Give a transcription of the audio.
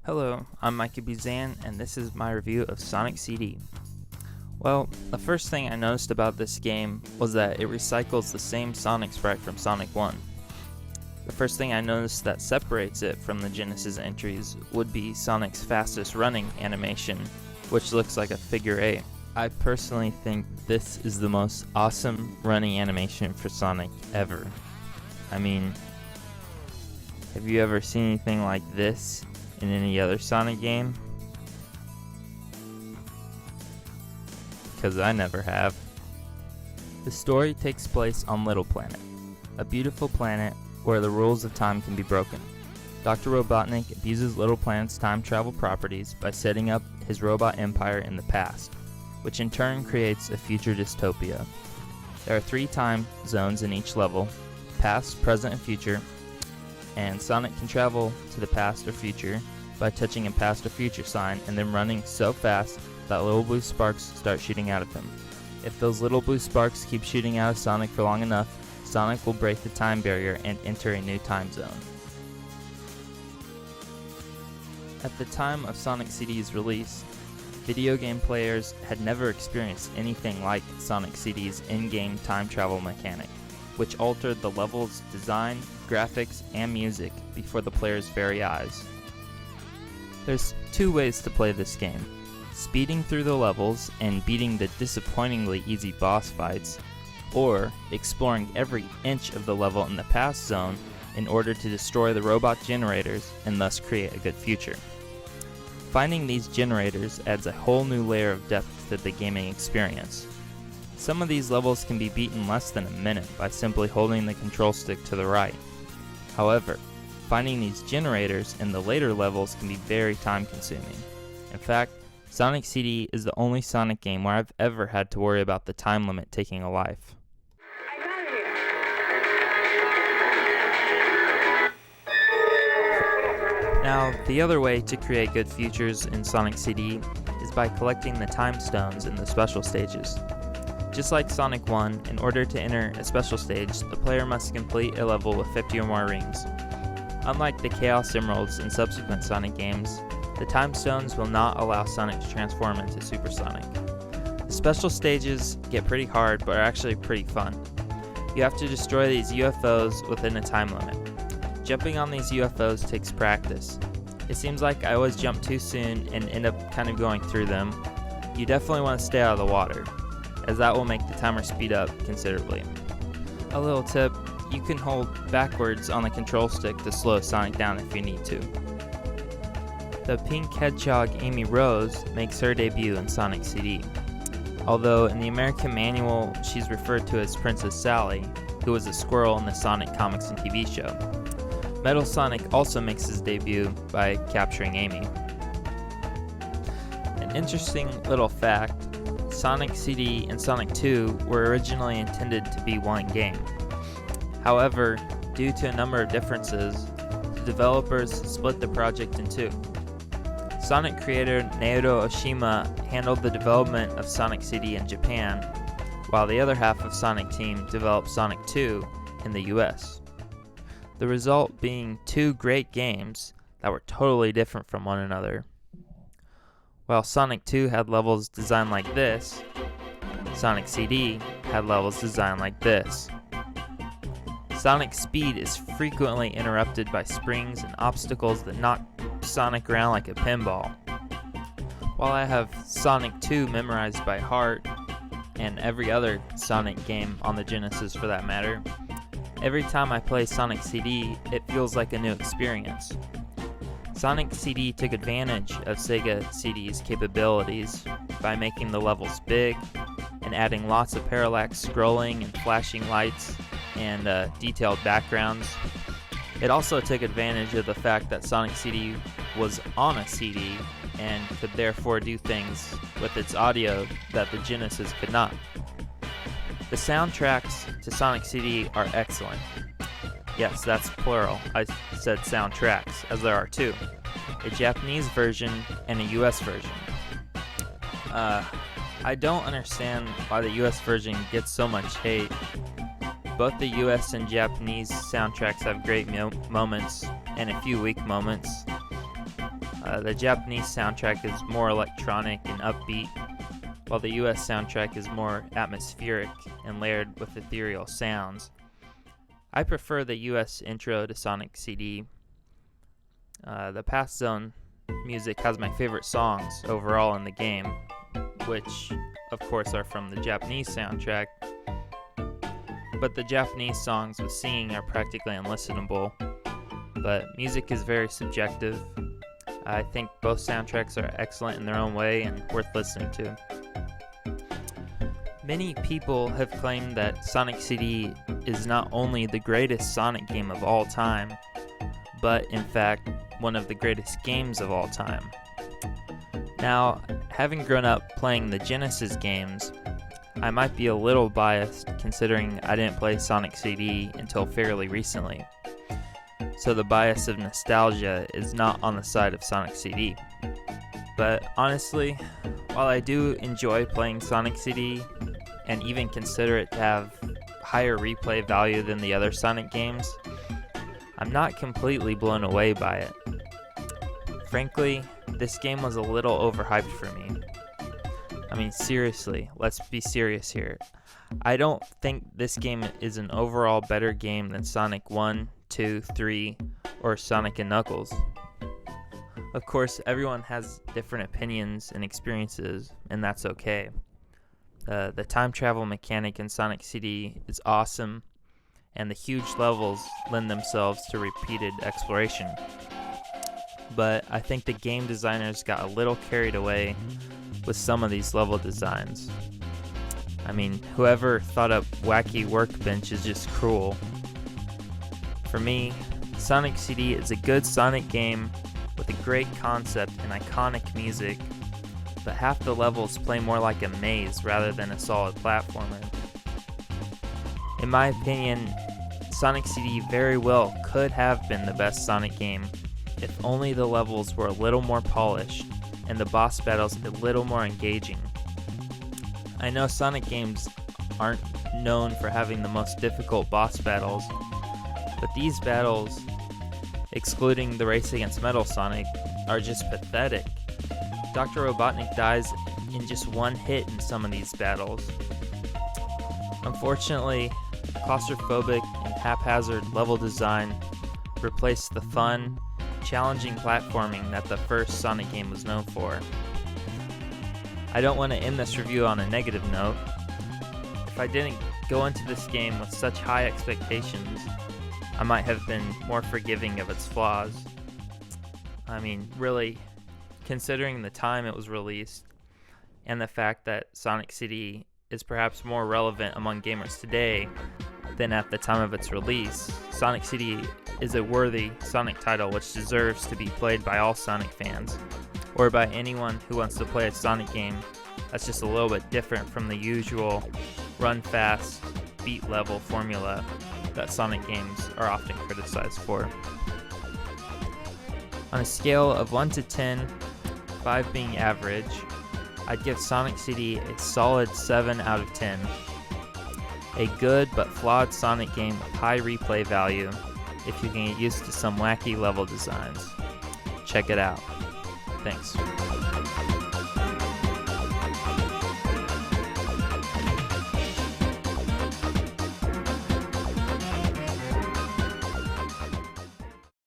Hello, I'm Micah Buzan, and this is my review of Sonic CD. Well, the first thing I noticed about this game was that it recycles the same Sonic sprite from Sonic 1. The first thing I noticed that separates it from the Genesis entries would be Sonic's fastest running animation, which looks like a figure 8. I personally think this is the most awesome running animation for Sonic ever. I mean, have you ever seen anything like this in any other Sonic game? Because I never have. The story takes place on Little Planet, a beautiful planet where the rules of time can be broken. Dr. Robotnik abuses Little Planet's time travel properties by setting up his robot empire in the past, which in turn creates a future dystopia. There are 3 time zones in each level: past, present, and future, and Sonic can travel to the past or future by touching a past or future sign and then running so fast that little blue sparks start shooting out of him. If those little blue sparks keep shooting out of Sonic for long enough, Sonic will break the time barrier and enter a new time zone. At the time of Sonic CD's release, video game players had never experienced anything like Sonic CD's in-game time travel mechanic, which altered the level's design, graphics, and music before the player's very eyes. There's 2 ways to play this game: speeding through the levels and beating the disappointingly easy boss fights, or exploring every inch of the level in the past zone in order to destroy the robot generators and thus create a good future. Finding these generators adds a whole new layer of depth to the gaming experience. Some of these levels can be beaten in less than a minute by simply holding the control stick to the right. However, finding these generators in the later levels can be very time consuming. In fact, Sonic CD is the only Sonic game where I've ever had to worry about the time limit taking a life. I got it here. Now, the other way to create good futures in Sonic CD is by collecting the time stones in the special stages. Just like Sonic 1, in order to enter a special stage, the player must complete a level with 50 or more rings. Unlike the Chaos Emeralds in subsequent Sonic games, the time stones will not allow Sonic to transform into Super Sonic. The special stages get pretty hard, but are actually pretty fun. You have to destroy these UFOs within a time limit. Jumping on these UFOs takes practice. It seems like I always jump too soon and end up kind of going through them. You definitely want to stay out of the water, as that will make the timer speed up considerably. A little tip: you can hold backwards on the control stick to slow Sonic down if you need to. The pink hedgehog Amy Rose makes her debut in Sonic CD, although in the American manual she's referred to as Princess Sally, who was a squirrel in the Sonic comics and TV show. Metal Sonic also makes his debut by capturing Amy. An interesting little fact: Sonic CD and Sonic 2 were originally intended to be one game. However, due to a number of differences, the developers split the project in 2. Sonic creator Naoto Oshima handled the development of Sonic CD in Japan, while the other half of Sonic Team developed Sonic 2 in the US. The result being 2 great games that were totally different from one another. While Sonic 2 had levels designed like this, Sonic CD had levels designed like this. Sonic's speed is frequently interrupted by springs and obstacles that knock Sonic around like a pinball. While I have Sonic 2 memorized by heart, and every other Sonic game on the Genesis for that matter, every time I play Sonic CD, it feels like a new experience. Sonic CD took advantage of Sega CD's capabilities by making the levels big and adding lots of parallax scrolling and flashing lights and detailed backgrounds. It also took advantage of the fact that Sonic CD was on a CD and could therefore do things with its audio that the Genesis could not. The soundtracks to Sonic CD are excellent. Yes, that's plural. I said soundtracks, as there are 2. A Japanese version and a US version. I don't understand why the US version gets so much hate. Both the US and Japanese soundtracks have great moments and a few weak moments. The Japanese soundtrack is more electronic and upbeat, while the US soundtrack is more atmospheric and layered with ethereal sounds. I prefer the US intro to Sonic CD. The Past Zone music has my favorite songs overall in the game, which of course are from the Japanese soundtrack, but the Japanese songs with singing are practically unlistenable. But music is very subjective. I think both soundtracks are excellent in their own way and worth listening to. Many people have claimed that Sonic CD is not only the greatest Sonic game of all time, but in fact one of the greatest games of all time. Now, having grown up playing the Genesis games, I might be a little biased considering I didn't play Sonic CD until fairly recently. So the bias of nostalgia is not on the side of Sonic CD. But honestly, while I do enjoy playing Sonic CD and even consider it to have higher replay value than the other Sonic games, I'm not completely blown away by it. Frankly, this game was a little overhyped for me. I mean, seriously, let's be serious here. I don't think this game is an overall better game than Sonic 1, 2, 3, or Sonic and Knuckles. Of course, everyone has different opinions and experiences, and that's okay. The time travel mechanic in Sonic CD is awesome, and the huge levels lend themselves to repeated exploration. But I think the game designers got a little carried away with some of these level designs. I mean, whoever thought up Wacky Workbench is just cruel. For me, Sonic CD is a good Sonic game with a great concept and iconic music, but half the levels play more like a maze rather than a solid platformer. In my opinion, Sonic CD very well could have been the best Sonic game if only the levels were a little more polished and the boss battles a little more engaging. I know Sonic games aren't known for having the most difficult boss battles, but these battles, excluding the race against Metal Sonic, are just pathetic. Dr. Robotnik dies in just one hit in some of these battles. Unfortunately, claustrophobic and haphazard level design replaced the fun, challenging platforming that the first Sonic game was known for. I don't want to end this review on a negative note. If I didn't go into this game with such high expectations, I might have been more forgiving of its flaws. I mean, really, considering the time it was released and the fact that Sonic CD is perhaps more relevant among gamers today than at the time of its release, Sonic CD is a worthy Sonic title which deserves to be played by all Sonic fans, or by anyone who wants to play a Sonic game that's just a little bit different from the usual run fast, beat level formula that Sonic games are often criticized for. On a scale of 1 to 10, 5 being average, I'd give Sonic CD a solid 7 out of 10. A good but flawed Sonic game with high replay value if you can get used to some wacky level designs. Check it out. Thanks.